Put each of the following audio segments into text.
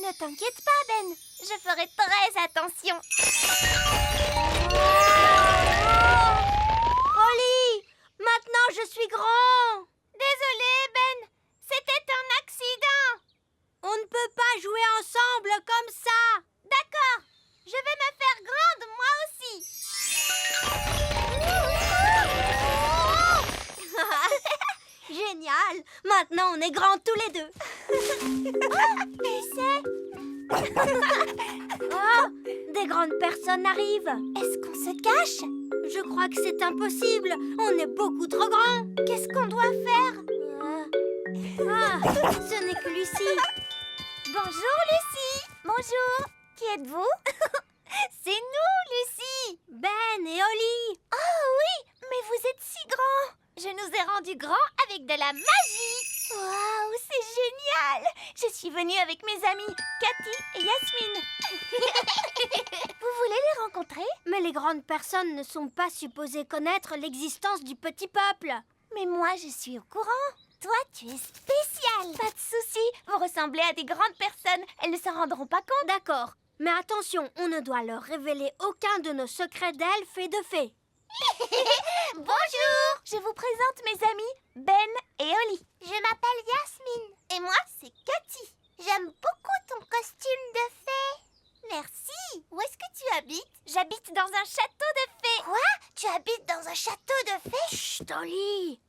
Ne t'inquiète pas, Ben. Je ferai très attention. Holly, maintenant je suis grand. Désolée, Ben. C'était un accident. On ne peut pas jouer ensemble comme ça. D'accord. Je vais me faire grande, moi aussi. Génial. Maintenant on est grands tous les deux. Et c'est... Oh, des grandes personnes arrivent. Est-ce qu'on se cache? Je crois que c'est impossible. On est beaucoup trop grands. Qu'est-ce qu'on doit faire? Ce n'est que Lucie. Bonjour, Lucie. Bonjour. Qui êtes-vous? C'est nous, Lucie. Ben et Holly. Oh oui, mais vous êtes si grands. Je nous ai rendus grands avec de la magie. Waouh, c'est génial. Je suis venue avec mes amis, Cathy et Yasmine. Vous voulez les rencontrer? Mais les grandes personnes ne sont pas supposées connaître l'existence du petit peuple. Mais moi, je suis au courant. Toi, tu es spécial. Pas de souci. Vous ressemblez à des grandes personnes. Elles ne s'en rendront pas compte. D'accord. Mais attention, on ne doit leur révéler aucun de nos secrets d'elfes et de fées. Bonjour. Je vous présente mes amis, Ben et Holly. Je m'appelle Yasmine. Et moi, c'est Cathy. J'aime beaucoup ton costume de fée. Merci. Où est-ce que tu habites? J'habite dans un château de fées. Quoi? Tu habites dans un château de fées? Chut, Holly.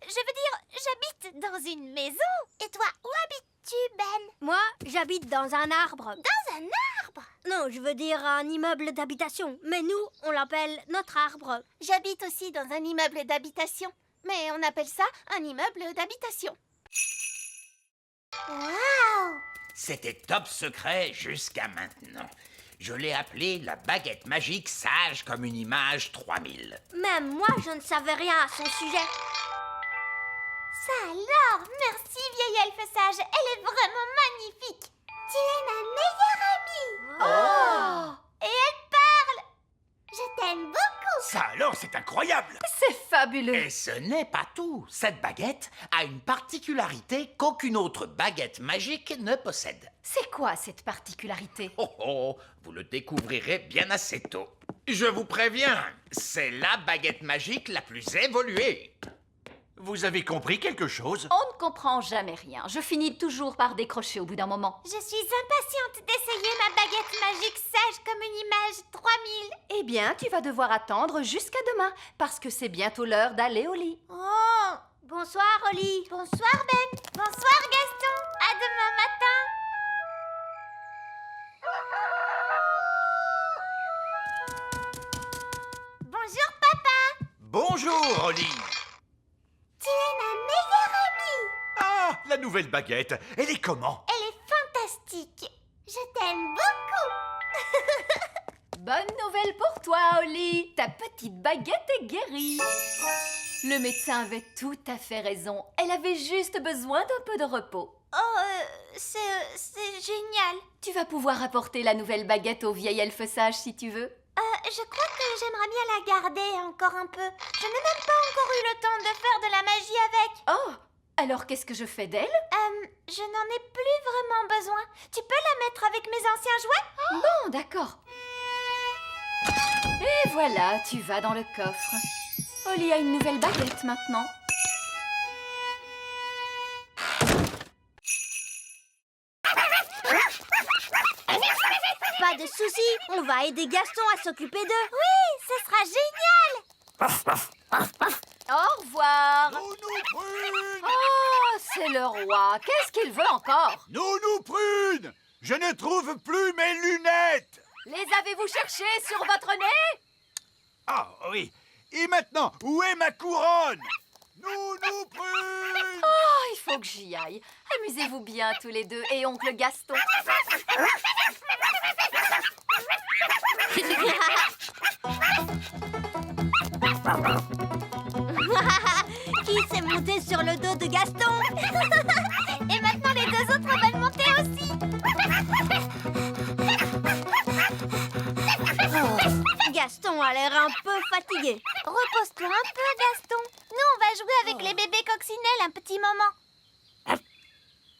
Je veux dire, j'habite dans une maison. Et toi, où habites-tu, Ben? Moi, j'habite dans un arbre. Dans un arbre? Non, je veux dire un immeuble d'habitation. Mais nous, on l'appelle notre arbre. J'habite aussi dans un immeuble d'habitation. Mais on appelle ça un immeuble d'habitation. Waouh! C'était top secret jusqu'à maintenant. Je l'ai appelé la baguette magique sage comme une image 3000. Même moi, je ne savais rien à son sujet. Ça alors! Merci, vieille elfe sage. Elle est vraiment magnifique. Tu es ma meilleure amie. Oh! Et elle parle. Je t'aime beaucoup. Ça alors, c'est incroyable! C'est fabuleux. Et ce n'est pas tout. Cette baguette a une particularité qu'aucune autre baguette magique ne possède. C'est quoi cette particularité? Oh oh, vous le découvrirez bien assez tôt. Je vous préviens, c'est la baguette magique la plus évoluée. Vous avez compris quelque chose? On ne comprend jamais rien. Je finis toujours par décrocher au bout d'un moment. Je suis impatiente d'essayer ma baguette magique sage comme une image 3000. Eh bien, tu vas devoir attendre jusqu'à demain, parce que c'est bientôt l'heure d'aller au lit. Oh! Bonsoir, Holly. Bonsoir, Ben. Bonsoir, Gaston. À demain matin. Bonjour, papa. Bonjour, Holly. Tu es ma meilleure amie. Ah, la nouvelle baguette. Elle est comment? Elle est fantastique. Je t'aime beaucoup. Bonne nouvelle pour toi, Holly. Ta petite baguette est guérie. Le médecin avait tout à fait raison. Elle avait juste besoin d'un peu de repos. Oh, c'est génial. Tu vas pouvoir apporter la nouvelle baguette au vieil elfe sage si tu veux. Je crois que j'aimerais bien la garder encore un peu. Je n'ai même pas encore eu le temps de faire de la magie avec. Oh, alors qu'est-ce que je fais d'elle? Je n'en ai plus vraiment besoin. Tu peux la mettre avec mes anciens jouets? Bon, d'accord. Et voilà, tu vas dans le coffre. Holly a une nouvelle baguette maintenant. Pas de souci, on va aider Gaston à s'occuper d'eux. Oui, ce sera génial. Au revoir. Nounou Prune! Oh, c'est le roi. Qu'est-ce qu'il veut encore? Nounou Prune! Je ne trouve plus mes lunettes! Les avez-vous cherchées sur votre nez? Ah oui. Et maintenant, où est ma couronne? Nounou Prune! Oh, il faut que j'y aille. Amusez-vous bien tous les deux et oncle Gaston. Qui s'est monté sur le dos de Gaston? Et maintenant, les deux autres veulent monter aussi. Gaston a l'air un peu fatigué. Repose-toi un peu, Gaston. Nous, on va jouer avec les bébés coccinelles un petit moment.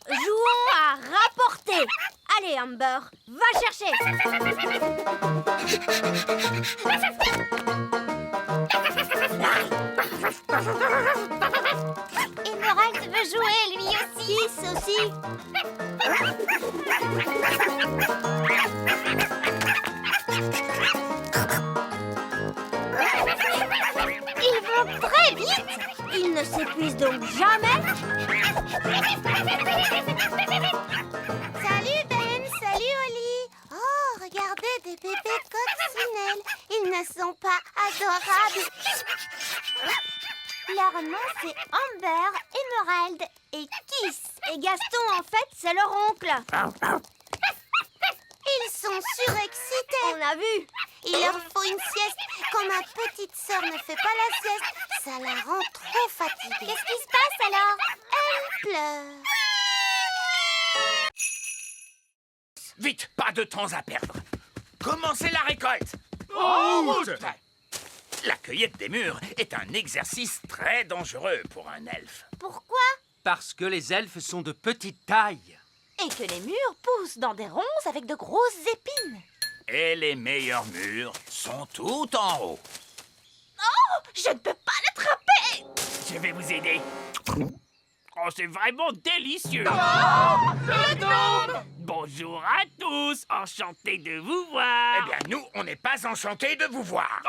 Jouons à rapporter. Allez, Allez, Amber, va chercher. Emerald veut jouer, lui aussi. Kiss aussi. Ils vont très vite. Ils ne s'épuisent donc jamais. Salut Ben, salut Oli. Oh, regardez des bébés coccinelles. Ils ne sont pas adorables. Leur nom c'est Amber, Emerald et Kiss. Et Gaston, en fait, c'est leur oncle. Ils sont surexcités. On a vu. Il leur faut une sieste. Quand ma petite sœur ne fait pas la sieste, ça la rend trop fatiguée. Qu'est-ce qui se passe alors? Elle pleure. Vite, pas de temps à perdre. Commencez la récolte. La cueillette des mûres est un exercice très dangereux pour un elfe. Pourquoi? Parce que les elfes sont de petite taille. Et que les mûres poussent dans des ronces avec de grosses épines. Et les meilleurs mûres sont tout en haut. Je ne peux pas l'attraper. Je vais vous aider. Oh, c'est vraiment délicieux. Bonjour à tous, enchanté de vous voir. Eh bien, nous, on n'est pas enchantés de vous voir.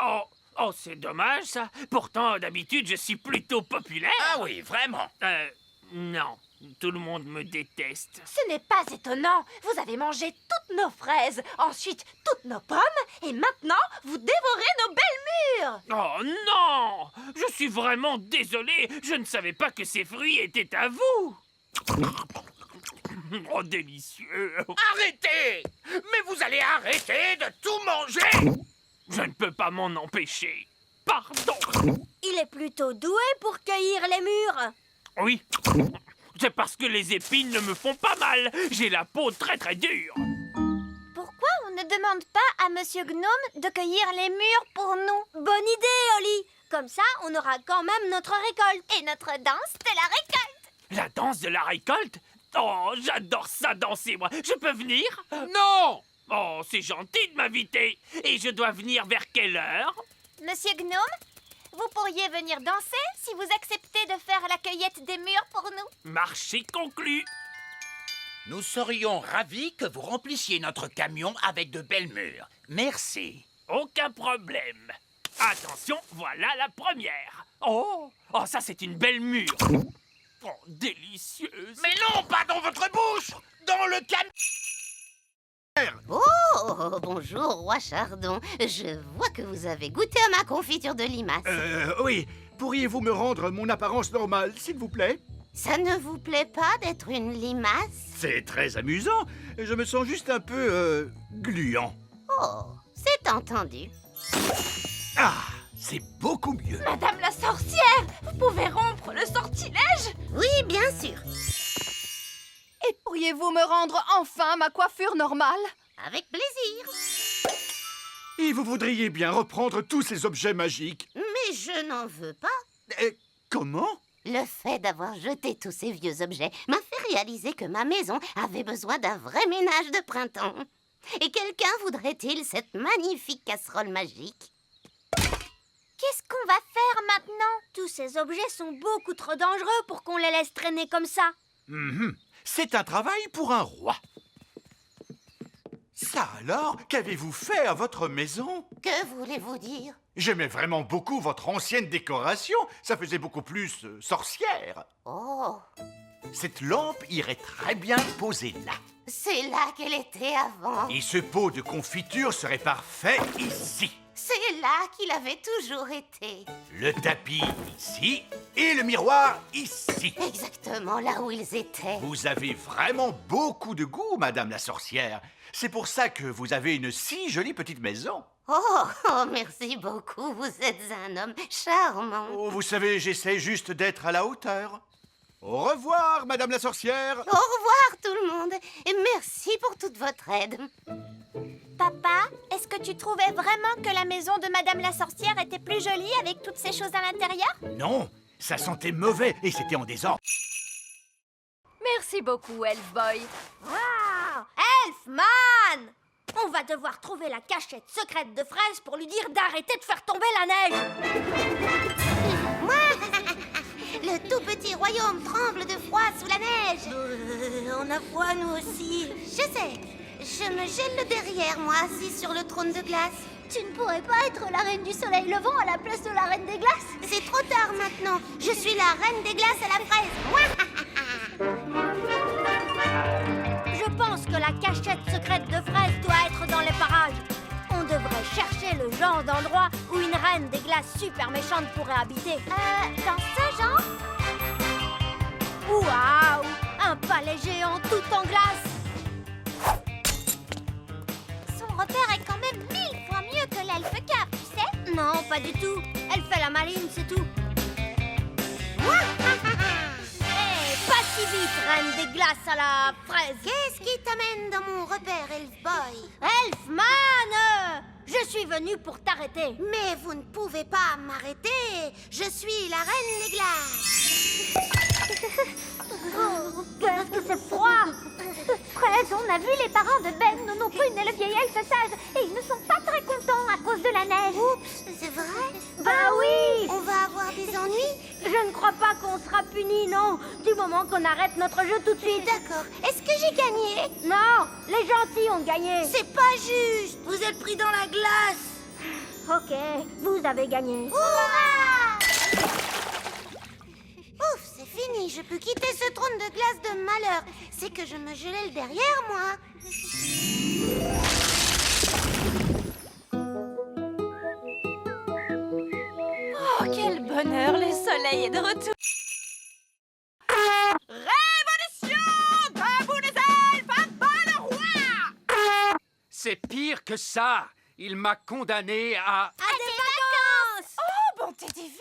Oh, c'est dommage ça. Pourtant, d'habitude, je suis plutôt populaire. Ah oui, vraiment. Non, tout le monde me déteste. Ce n'est pas étonnant. Vous avez mangé toutes nos fraises, ensuite toutes nos pommes, et maintenant vous dévorez nos belles mûres. Oh non! Je suis vraiment désolé. Je ne savais pas que ces fruits étaient à vous. Oh, délicieux. Arrêtez! Mais vous allez arrêter de tout manger! Je ne peux pas m'en empêcher. Pardon. Il est plutôt doué pour cueillir les mûres. Oui, c'est parce que les épines ne me font pas mal. J'ai la peau très très dure. Pourquoi on ne demande pas à Monsieur Gnome de cueillir les mûres pour nous? Bonne idée, Oli. Comme ça, on aura quand même notre récolte. Et notre danse de la récolte. La danse de la récolte? Oh, j'adore ça danser, moi. Je peux venir? Non! Oh, c'est gentil de m'inviter. Et je dois venir vers quelle heure? Monsieur Gnome, vous pourriez venir danser si vous acceptez de faire la cueillette des mûres pour nous. Marché conclu. Nous serions ravis que vous remplissiez notre camion avec de belles mûres. Merci. Aucun problème. Attention, voilà la première. Oh, ça c'est une belle mûre. Oh, délicieuse. Mais non, pas dans votre bouche! Dans le camion! Oh, bonjour, roi Chardon. Je vois que vous avez goûté à ma confiture de limace. Oui. Pourriez-vous me rendre mon apparence normale, s'il vous plaît? Ça ne vous plaît pas d'être une limace? C'est très amusant. Je me sens juste un peu, gluant. Oh, c'est entendu. Ah, c'est beaucoup mieux. Madame la sorcière, vous pouvez rompre le sortilège? Oui, bien sûr. Et pourriez-vous me rendre enfin ma coiffure normale? Avec plaisir. Et vous voudriez bien reprendre tous ces objets magiques. Mais je n'en veux pas. Comment? Le fait d'avoir jeté tous ces vieux objets m'a fait réaliser que ma maison avait besoin d'un vrai ménage de printemps. Et quelqu'un voudrait-il cette magnifique casserole magique? Qu'est-ce qu'on va faire maintenant? Tous ces objets sont beaucoup trop dangereux pour qu'on les laisse traîner comme ça. C'est un travail pour un roi. Ça alors, qu'avez-vous fait à votre maison? Que voulez-vous dire? J'aimais vraiment beaucoup votre ancienne décoration. Ça faisait beaucoup plus sorcière. Oh, Cette lampe irait très bien posée là. c'est là qu'elle était avant. Et ce pot de confiture serait parfait ici. C'est là qu'il avait toujours été. Le tapis ici et le miroir ici. Exactement là où ils étaient. Vous avez vraiment beaucoup de goût, Madame la sorcière. C'est pour ça que vous avez une si jolie petite maison. Oh, merci beaucoup. Vous êtes un homme charmant. Oh, vous savez, j'essaie juste d'être à la hauteur. Au revoir, Madame la sorcière. Au revoir tout le monde et merci pour toute votre aide. Papa, est-ce que tu trouvais vraiment que la maison de Madame la sorcière était plus jolie avec toutes ces choses à l'intérieur? Non, ça sentait mauvais et c'était en désordre. Merci beaucoup, Elf Boy. Wow! Hey, Elfman! On va devoir trouver la cachette secrète de Fraise pour lui dire d'arrêter de faire tomber la neige. Le tout petit royaume tremble de froid sous la neige. On a froid, nous aussi. Je sais. Je me gèle le derrière, moi, assis sur le trône de glace. Tu ne pourrais pas être la reine du soleil levant à la place de la reine des glaces? C'est trop tard maintenant. Je suis la reine des glaces à la fraise. Je pense que la cachette secrète de Fraise doit être dans les parages. On devrait chercher le genre d'endroit où une reine des glaces super méchante pourrait habiter. Dans ce genre? Waouh! Un palais géant tout en glace. Son repère est quand même 1000 fois mieux que l'elfe cap, tu sais? Non, pas du tout. Elle fait la maline, c'est tout. Hé, pas si vite, reine des glaces à la fraise. Qu'est-ce qui t'amène dans mon repère, Elf Boy? Elfman! Je suis venue pour t'arrêter. Mais vous ne pouvez pas m'arrêter. Je suis la reine des glaces. Oh, qu'est-ce que c'est froid! Fraise, on a vu les parents de Ben, Nono Prune et le vieil elfe sage, et ils ne sont pas très contents à cause de la neige. Oups, c'est vrai? Bah oui! On va avoir des ennuis? Je ne crois pas qu'on sera punis, non, du moment qu'on arrête notre jeu tout de suite. D'accord. Est-ce que j'ai gagné? Non, les gentils ont gagné. C'est pas juste. Vous êtes pris dans la glace. Ok, vous avez gagné. Hurrah! Ouf, c'est fini. Je peux quitter ce trône de glace de malheur. C'est que je me gelais le derrière, moi. Oh, quel bonheur, le soleil est de retour. C'est pire que ça. Il m'a condamné à... À des vacances! Oh, bonté divine!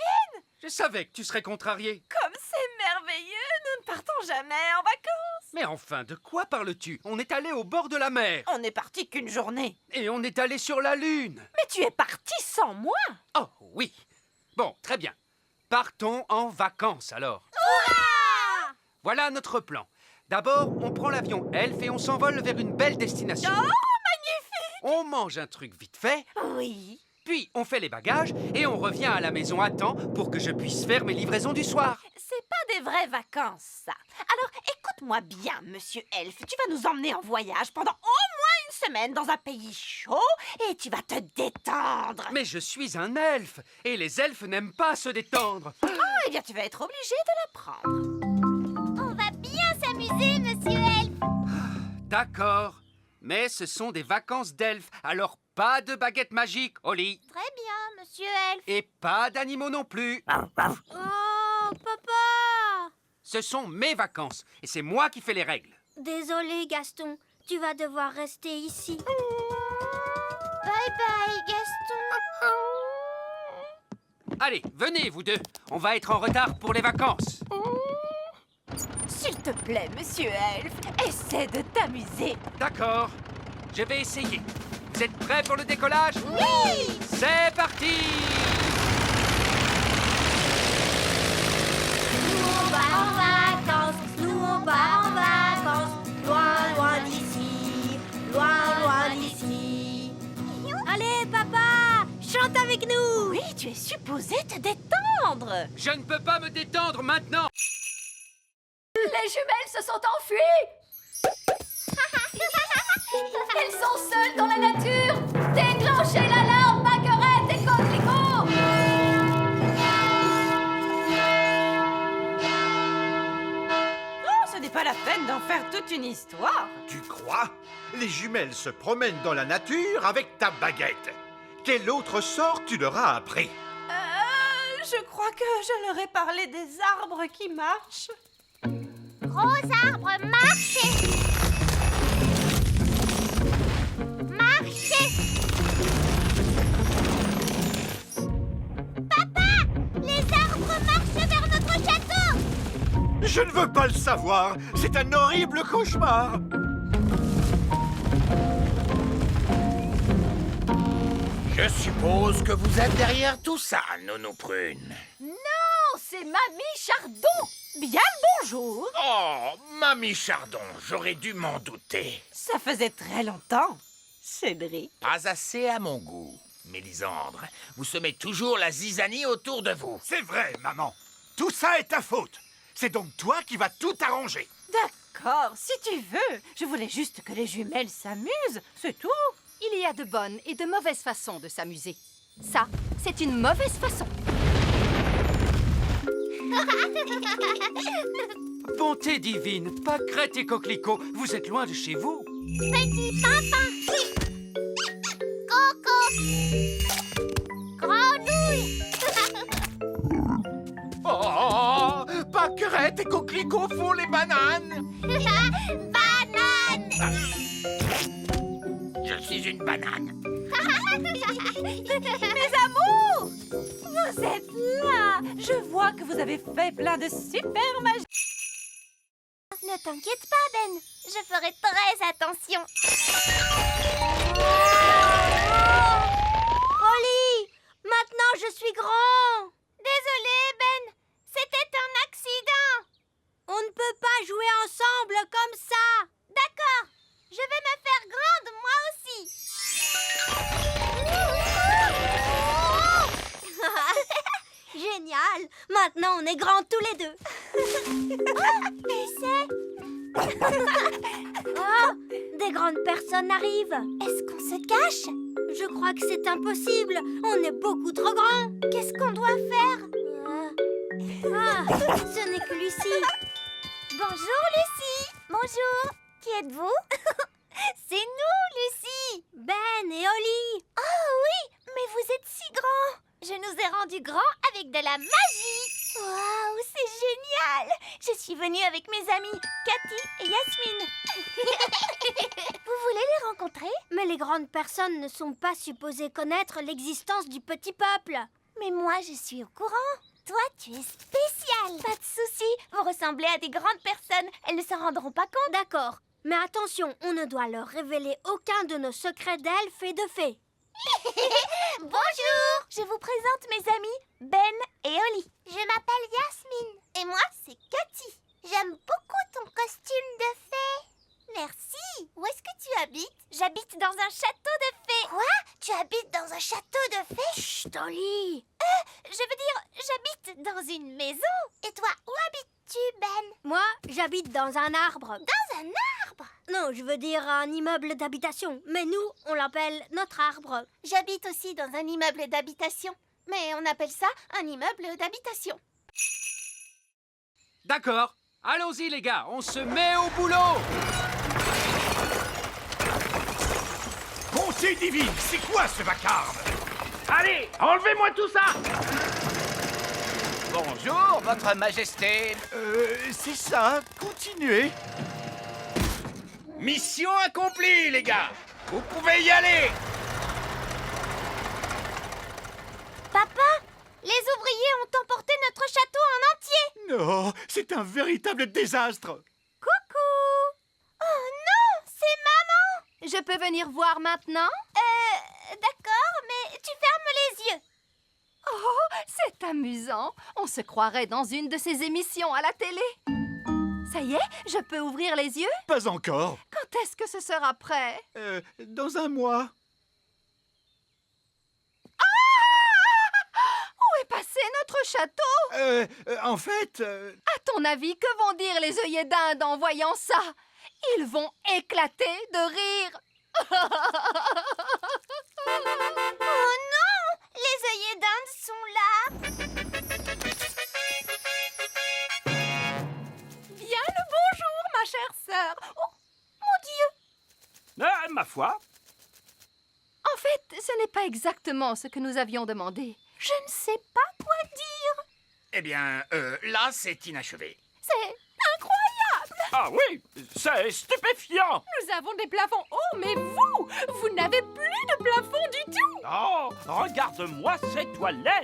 Je savais que tu serais contrarié. Comme c'est merveilleux, nous ne partons jamais en vacances. Mais enfin, de quoi parles-tu? On est allé au bord de la mer. On n'est parti qu'une journée. Et on est allé sur la Lune. Mais tu es parti sans moi. Oh, oui. Bon, très bien. Partons en vacances, alors. Voilà notre plan. D'abord, on prend l'avion Elf et on s'envole vers une belle destination. Oh, magnifique! On mange un truc vite fait, Oui. puis on fait les bagages et on revient à la maison à temps pour que je puisse faire mes livraisons du soir. C'est pas des vraies vacances, ça. Alors, écoute-moi bien, monsieur Elf. Tu vas nous emmener en voyage pendant au moins une semaine dans un pays chaud et tu vas te détendre. Mais je suis un elfe et les elfes n'aiment pas se détendre. Oh, eh bien, tu vas être obligé de l'apprendre. On va bien s'amuser, monsieur Elf. D'accord, mais ce sont des vacances d'elfes, alors pas de baguette magique, Oli. Très bien, monsieur Elf. Et pas d'animaux non plus. Oh, papa! Ce sont mes vacances et c'est moi qui fais les règles. Désolé, Gaston. Tu vas devoir rester ici. Bye bye, Gaston. Allez, venez vous deux. On va être en retard pour les vacances. S'il te plaît, monsieur Elf, essaie de t'amuser. D'accord, je vais essayer. Vous êtes prêts pour le décollage? Oui! C'est parti! Nous on va en vacances, nous on va en vacances, loin, loin d'ici, loin, loin d'ici. Allez, papa, chante avec nous. Oui, tu es supposé te détendre. Je ne peux pas me détendre maintenant. Les jumelles se sont enfuies. Elles sont seules dans la nature. Déclenchez l'alarme, Baguerette et Coquelicot. Oh, ce n'est pas la peine d'en faire toute une histoire. Tu crois? Les jumelles se promènent dans la nature avec ta baguette. Quel autre sort tu leur as appris? Je crois que je leur ai parlé des arbres qui marchent. Gros arbre, marchez! Marchez! Papa! Les arbres marchent vers notre château! Je ne veux pas le savoir. C'est un horrible cauchemar. Je suppose que vous êtes derrière tout ça, Nono Prune. Non, c'est Mamie Chardon. Bien le bonjour. Oh, Mamie Chardon, j'aurais dû m'en douter. Ça faisait très longtemps, Cédric. Pas assez à mon goût. Mélisandre, vous semez toujours la zizanie autour de vous. C'est vrai, maman. Tout ça est ta faute. C'est donc toi qui vas tout arranger. D'accord, si tu veux. Je voulais juste que les jumelles s'amusent, c'est tout. Il y a de bonnes et de mauvaises façons de s'amuser. Ça, c'est une mauvaise façon. Bonté divine, pâquerette et coquelicot, vous êtes loin de chez vous. Petit papa. Coco. Grenouille. Oh, pâquerette et coquelicot font les bananes. Banane. Je suis une banane. Mes amours, vous êtes là. Je vois que vous avez fait plein de super magie. Ne t'inquiète pas, Ben. Je ferai très attention. Oli, maintenant je suis grand. Désolé, Ben. C'était un accident. On ne peut pas jouer ensemble comme ça. D'accord. Je vais me faire grande, moi aussi. Génial. Maintenant on est grands tous les deux. Mais c'est... Oh, des grandes personnes arrivent. Est-ce qu'on se cache? Je crois que c'est impossible. On est beaucoup trop grands. Qu'est-ce qu'on doit faire? Ah, ce n'est que Lucie. Bonjour, Lucie. Bonjour. Qui êtes-vous? C'est nous, Lucie. Ben et Oli. Oh oui, mais vous êtes si grands. Je nous ai rendus grands avec de la magie. Waouh, c'est génial. Je suis venue avec mes amis, Cathy et Yasmine. Vous voulez les rencontrer? Mais les grandes personnes ne sont pas supposées connaître l'existence du petit peuple. Mais moi, je suis au courant. Toi, tu es spécial. Pas de souci. Vous ressemblez à des grandes personnes. Elles ne s'en rendront pas compte. D'accord. Mais attention, on ne doit leur révéler aucun de nos secrets d'elfes et de fées. Bonjour. Je vous présente mes amis, Ben et Oli. Je m'appelle Yasmine. Et moi, c'est Cathy. J'aime beaucoup ton costume de fée. Merci. Où est-ce que tu habites? J'habite dans un château de fées. Quoi? Tu habites dans un château de fées? Chut, Oli. Je veux dire, j'habite dans une maison. Et toi, où habites-tu, Ben? Moi, j'habite dans un arbre. Dans un arbre? Non, je veux dire un immeuble d'habitation. Mais nous, on l'appelle notre arbre. J'habite aussi dans un immeuble d'habitation. Mais on appelle ça un immeuble d'habitation. D'accord, allons-y les gars, on se met au boulot. Bonté divine, c'est quoi ce vacarme? Allez, enlevez-moi tout ça. Bonjour, votre majesté. C'est ça, continuez. Mission accomplie, les gars. Vous pouvez y aller. Papa, les ouvriers ont emporté notre château en entier. Non, c'est un véritable désastre. Coucou. Oh non, c'est maman. Je peux venir voir maintenant? D'accord, mais tu fermes les yeux. Oh, c'est amusant. On se croirait dans une de ces émissions à la télé. Ça y est, je peux ouvrir les yeux? Pas encore. Quand est-ce que ce sera prêt? Dans un mois. Où est passé notre château? En fait... À ton avis, que vont dire les œillets d'Inde en voyant ça? Ils vont éclater de rire. Oh non, les œillets d'Inde sont là. Bien le bonjour, ma chère sœur. Oh, mon Dieu! Ma foi, En fait, ce n'est pas exactement ce que nous avions demandé. Je ne sais pas quoi dire. Eh bien, là, c'est inachevé. C'est incroyable! ah oui, c'est stupéfiant. Nous avons des plafonds hauts, mais vous n'avez plus de plafond du tout! Oh, regarde-moi ces toilettes.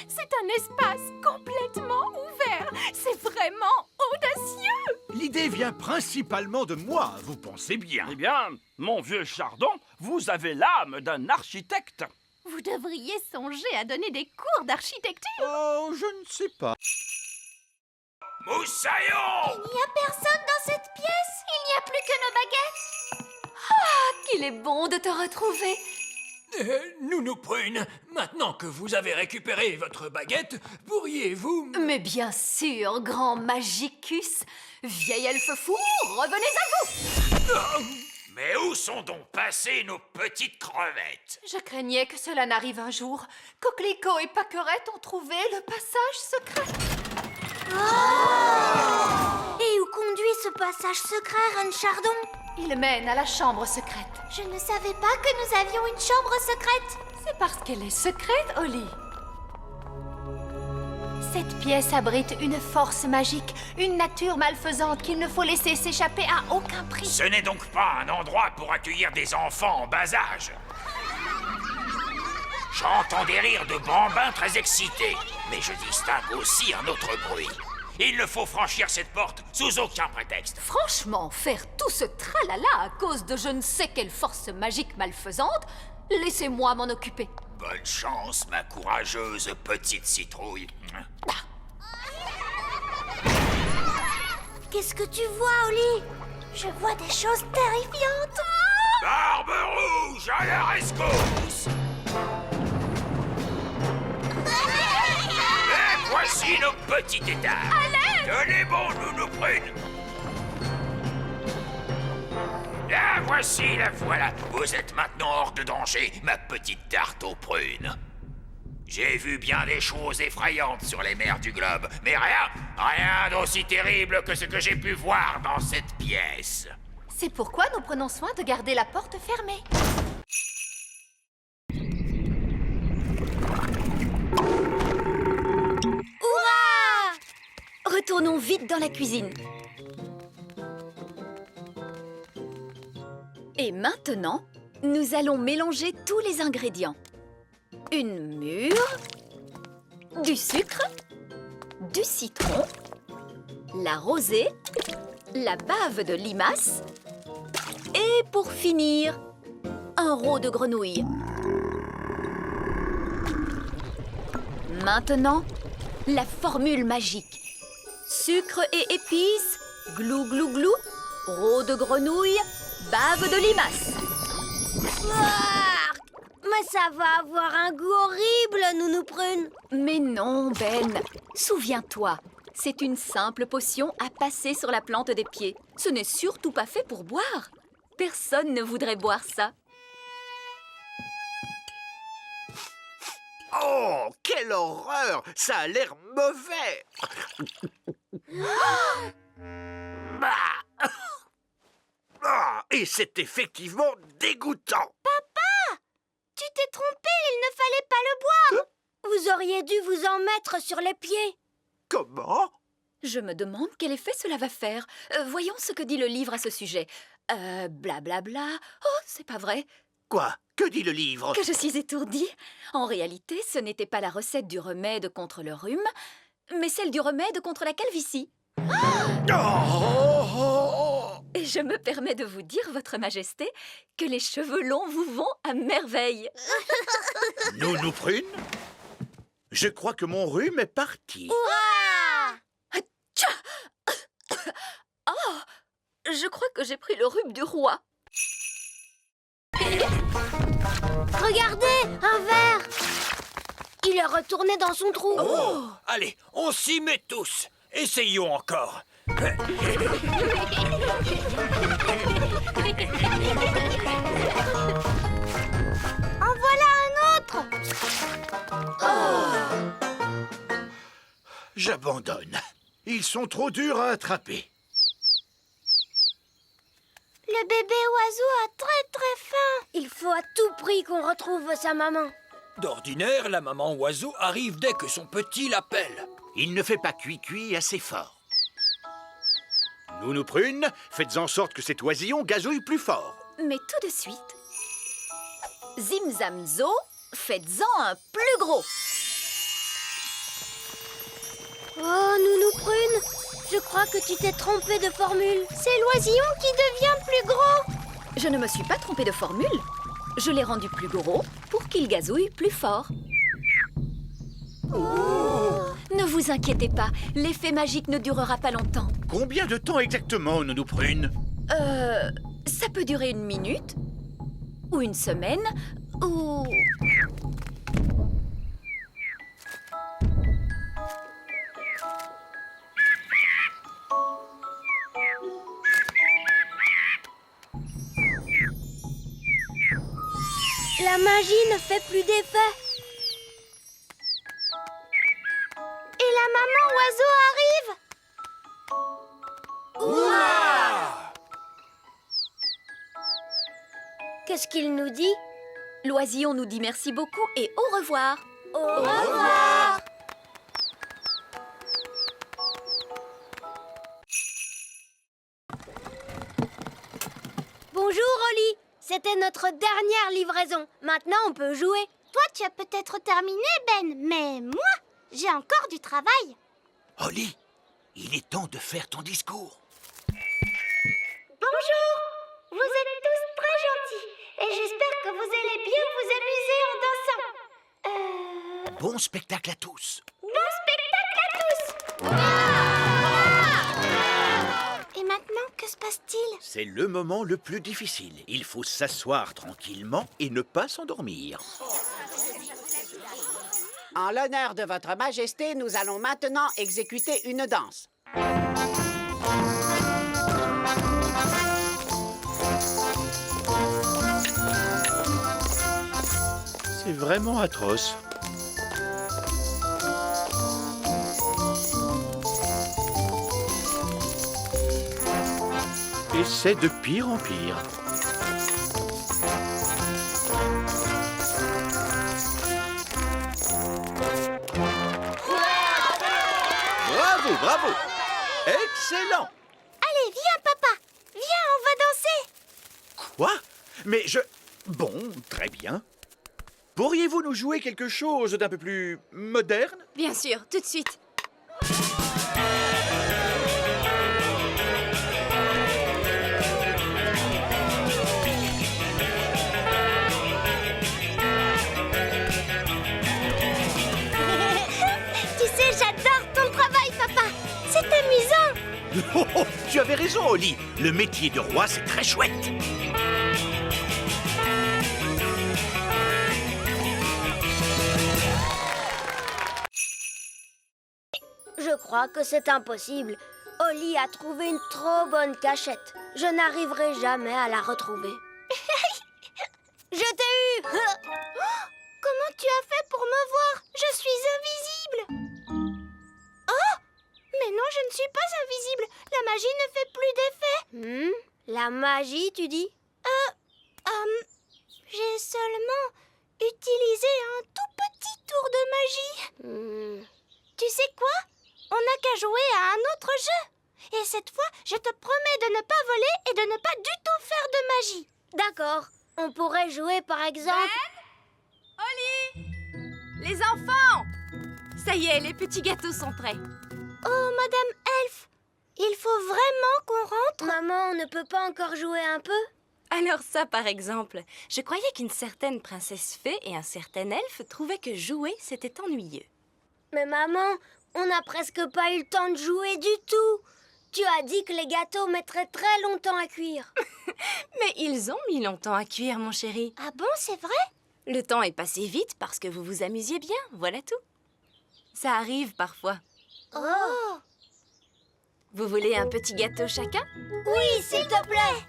C'est un espace complètement ouvert. C'est vraiment audacieux! L'idée vient principalement de moi, vous pensez bien. Eh bien, mon vieux Chardon, vous avez l'âme d'un architecte. Vous devriez songer à donner des cours d'architecture. Oh, je ne sais pas. Moussaillon! Il n'y a personne dans cette pièce. Il n'y a plus que nos baguettes. Qu'il est bon de te retrouver. Nounou Prune, maintenant que vous avez récupéré votre baguette, pourriez-vous... Mais bien sûr, grand Magicus. Vieil elfe fou, revenez à vous. Mais où sont donc passées nos petites crevettes? Je craignais que cela n'arrive un jour. Coquelicot et Paquerette ont trouvé le passage secret. Et où conduit ce passage secret, Ron Chardon? Il mène à la chambre secrète. Je ne savais pas que nous avions une chambre secrète. C'est parce qu'elle est secrète, Holly. Cette pièce abrite une force magique, une nature malfaisante qu'il ne faut laisser s'échapper à aucun prix. Ce n'est donc pas un endroit pour accueillir des enfants en bas âge. J'entends des rires de bambins très excités, mais je distingue aussi un autre bruit. Il ne faut franchir cette porte sous aucun prétexte. Franchement, faire tout ce tralala à cause de je ne sais quelle force magique malfaisante, laissez-moi m'en occuper. Bonne chance, ma courageuse petite citrouille. Qu'est-ce que tu vois, Holly? Je vois des choses terrifiantes. Barbe rouge à la rescousse! Et voici nos petits états. Tenez bon, Nounou Prune. La voici, la voilà. Vous êtes maintenant hors de danger, ma petite tarte aux prunes. J'ai vu bien des choses effrayantes sur les mers du globe, mais rien d'aussi terrible que ce que j'ai pu voir dans cette pièce. C'est pourquoi nous prenons soin de garder la porte fermée. Retournons vite dans la cuisine. Et maintenant, nous allons mélanger tous les ingrédients. Une mûre, du sucre, du citron, la rosée, la bave de limace et pour finir, un rot de grenouille. Maintenant, la formule magique. Sucre et épices, glou glou glou, rot de grenouille, bave de limace. Mais ça va avoir un goût horrible, Nounou Prune. Mais non, Ben. Souviens-toi, c'est une simple potion à passer sur la plante des pieds. Ce n'est surtout pas fait pour boire. Personne ne voudrait boire ça. Oh, quelle horreur! Ça a l'air mauvais! Et c'est effectivement dégoûtant! Tu t'es trompé, il ne fallait pas le boire. Vous auriez dû vous en mettre sur les pieds. Comment? Je me demande quel effet cela va faire. Voyons ce que dit le livre à ce sujet. Blablabla. Oh, c'est pas vrai. Quoi? Que dit le livre? Que je suis étourdie. En réalité, ce n'était pas la recette du remède contre le rhume, mais celle du remède contre la calvitie. Et je me permets de vous dire, Votre Majesté, que les cheveux longs vous vont à merveille. Nounou Prune? Je crois que mon rhume est parti. Oh, je crois que j'ai pris le rhume du roi. Regardez, un verre. Il est retourné dans son trou. Oh, allez, on s'y met tous. Essayons encore. En voilà un autre. J'abandonne. Ils sont trop durs à attraper. Le bébé oiseau a très faim. Il faut à tout prix qu'on retrouve sa maman. D'ordinaire, la maman oiseau arrive dès que son petit l'appelle. Il ne fait pas cuit assez fort. Nounou Prune, faites en sorte que cet oisillon gazouille plus fort. Mais tout de suite, Zim Zo, faites-en un plus gros. Oh, Nounou Prune, je crois que tu t'es trompée de formule. C'est l'oisillon qui devient plus gros. Je ne me suis pas trompée de formule. Je l'ai rendu plus gros pour qu'il gazouille plus fort. Ne vous inquiétez pas, l'effet magique ne durera pas longtemps. Combien de temps exactement, Nounou Prune? Ça peut durer 1 minute, ou 1 semaine, ou... La magie ne fait plus d'effet. Et la maman oiseau arrive. Qu'est-ce qu'il nous dit? L'oisillon nous dit merci beaucoup et au revoir. Au revoir. Bonjour, Oli. C'était notre dernière livraison. Maintenant, on peut jouer. Toi, tu as peut-être terminé, Ben, mais moi, j'ai encore du travail. Holly, il est temps de faire ton discours. Bonjour. Vous êtes tous très gentils et j'espère que vous allez bien vous amuser en dansant. Bon spectacle à tous. Bon spectacle à tous. Et maintenant, que se passe-t-il? C'est le moment le plus difficile. Il faut s'asseoir tranquillement et ne pas s'endormir. En l'honneur de votre majesté, nous allons maintenant exécuter une danse. C'est vraiment atroce. Et c'est de pire en pire. Bravo, bravo! Excellent! Allez, viens, papa. Viens, on va danser. Quoi? Mais je... Bon, très bien. Pourriez-vous nous jouer quelque chose d'un peu plus moderne? Bien sûr, tout de suite. Tu sais, j'adore ton travail, papa. C'est amusant. Oh, oh, tu avais raison, Holly. Le métier de roi, c'est très chouette. Je crois que c'est impossible. Oli a trouvé une trop bonne cachette. Je n'arriverai jamais à la retrouver. Je t'ai eu. Comment tu as fait pour me voir? Je suis invisible. Oh! Mais non, je ne suis pas invisible. La magie ne fait plus d'effet. La magie, tu dis? J'ai seulement utilisé un tout petit tour de magie. Tu sais quoi? On n'a qu'à jouer à un autre jeu. Et cette fois, je te promets de ne pas voler et de ne pas du tout faire de magie. D'accord. On pourrait jouer, par exemple... Oli! Les enfants! Ça y est, les petits gâteaux sont prêts. Oh, Madame Elf, il faut vraiment qu'on rentre. Maman, on ne peut pas encore jouer un peu? Alors ça, par exemple, je croyais qu'une certaine princesse fée et un certain elfe trouvaient que jouer, c'était ennuyeux. Mais maman, on n'a presque pas eu le temps de jouer du tout. Tu as dit que les gâteaux mettraient très longtemps à cuire. Mais ils ont mis longtemps à cuire, mon chéri. Ah bon, c'est vrai? Le temps est passé vite parce que vous vous amusiez bien, voilà tout. Ça arrive parfois. Oh! Vous voulez un petit gâteau chacun? Oui, s'il te plaît.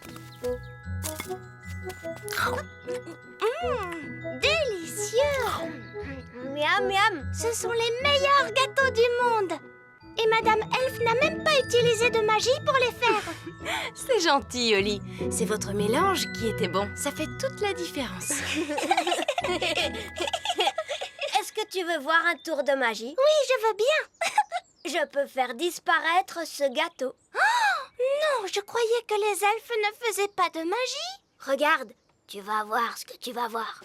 Délicieux! Miam, miam. Ce sont les meilleurs gâteaux du monde. Et Madame Elf n'a même pas utilisé de magie pour les faire. C'est gentil, Oli. C'est votre mélange qui était bon. Ça fait toute la différence. Est-ce que tu veux voir un tour de magie? Oui, je veux bien. Je peux faire disparaître ce gâteau. Non, je croyais que les elfes ne faisaient pas de magie. Regarde, tu vas voir ce que tu vas voir.